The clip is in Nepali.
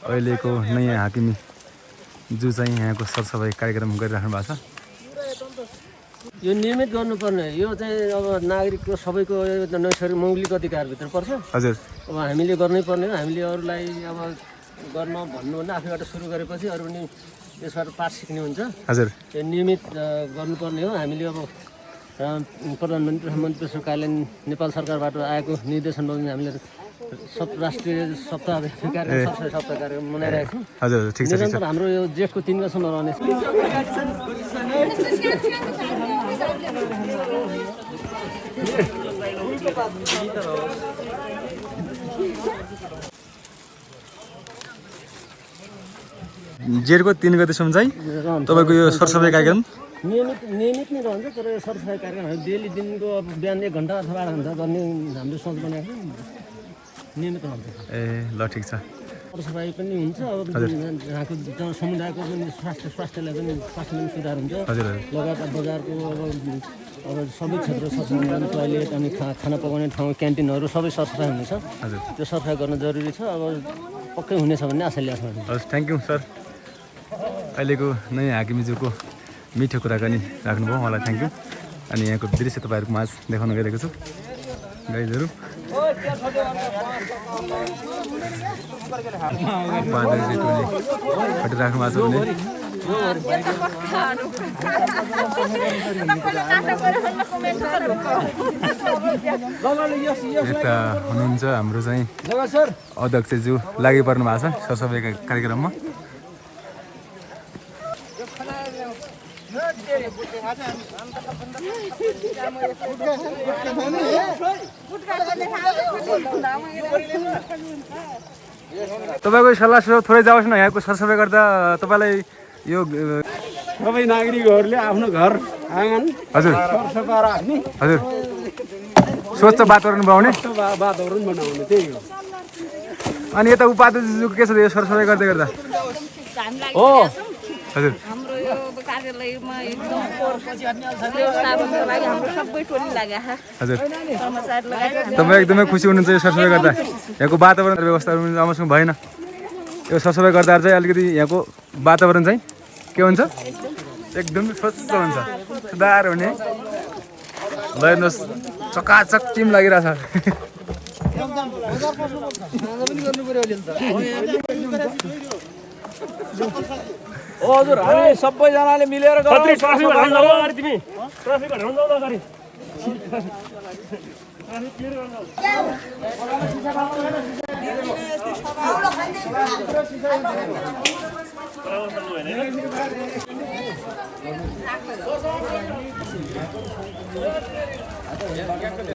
अहिलेको नयाँ हाकिमी जो चाहिँ यहाँको सरसफाइ कार्यक्रम गरिराख्नु भएको छ। यो नियमित गर्नुपर्ने यो चाहिँ अब नागरिकको सबैको नैसर्गिक मौलिक अधिकारभित्र पर्छ। हजुर अब हामीले गर्नै पर्ने हो। हामीले अरूलाई अब गर्न भन्नुभन्दा आफैबाट सुरु गरेपछि अरू पनि त्यसबाट पाठ सिक्ने हुन्छ। हजुर यो नियमित गर्नुपर्ने हो। हामीले अब प्रधानमन्त्री मन्त्री कार्यालय नेपाल सरकारबाट आएको निर्देशन बमोजिम हामीले राष्ट्रिय सप्ताह कार्यक्रम सरसफाइ सप्ताह कार्यक्रम मनाइरहेको छौँ। हजुर ठिक छ ठिक छ। निरन्तर हाम्रो यो जेठको 3 गतेसम्म रहने छ। जेठको 3 गतेसम्म चाहिँ तपाईँको यो सरसफाइ कार्यक्रम नियमित नै रहन्छ। तर यो सरसफाइ कार्यक्रम हामी डेली दिनको अब बिहान 1 घन्टा अथवा 8 घन्टा गर्ने हामीले सोच बनाएको छ। नियमित रहन्छ। ए ल ठिक छ। सरसफाइ पनि हुन्छ। अब यहाँको समुदायको पनि स्वास्थ्यलाई पनि सुधार हुन्छ। हजुर लगातार बजारको अब सबै क्षेत्र सरसफाइ गर्ने टोयलेट अनि खाना पकाउने ठाउँ क्यान्टिनहरू सबै सरसफाइ हुनेछ। हजुर त्यो सरसफाइ गर्न जरुरी छ। अब पक्कै हुनेछ भन्ने आशा लिएको छ। हस् थ्याङ्क यू सर। अहिलेको नयाँ हाकिमीज्यूको मिठो कुराकानी राख्नुभयो, मलाई थ्याङ्क यू। अनि यहाँको दृश्य तपाईँहरूको माझ देखाउन गइरहेको छु। गाइजहरू बाँदरजी टोली खटिराख्नु भएको छ भने यता हुनुहुन्छ हाम्रो चाहिँ अध्यक्षज्यू लागि पर्नु भएको छ सरसफाइ कार्यक्रममा। तपाईँको सल्लाह सुझाव थोरै जाओस् न। यहाँको सरसफाइ गर्दा तपाईँलाई यो सबै नागरिकहरूले आफ्नो घर आँगन हजुर सफा राख्ने, हजुर स्वच्छ वातावरण बनाउने वातावरण बनाउने त्यही हो। अनि यता उपाध्यक्षज्यूको के छ यो सरसफाइ गर्दै गर्दा? हो हजुर हाम्रो यो कार्यालयमा एकदम व्यवस्थापनको लागि हाम्रो सबै टोली लागेको छ। हजुर कर्मचारी लगायत तपाईँ एकदमै खुसी हुनुहुन्छ यो सरसफाइ गर्दा? यहाँको वातावरण व्यवस्थाहरू राम्रोसँग भएन। यो सरसफाइ गर्दा चाहिँ अलिकति यहाँको वातावरण चाहिँ के हुन्छ? एकदम स्वच्छ हुन्छ, सुधार हुने। ल हेर्नुहोस् चकाचक टिम लागिरहेछ। हजुर हामी सबैजनाले मिलेर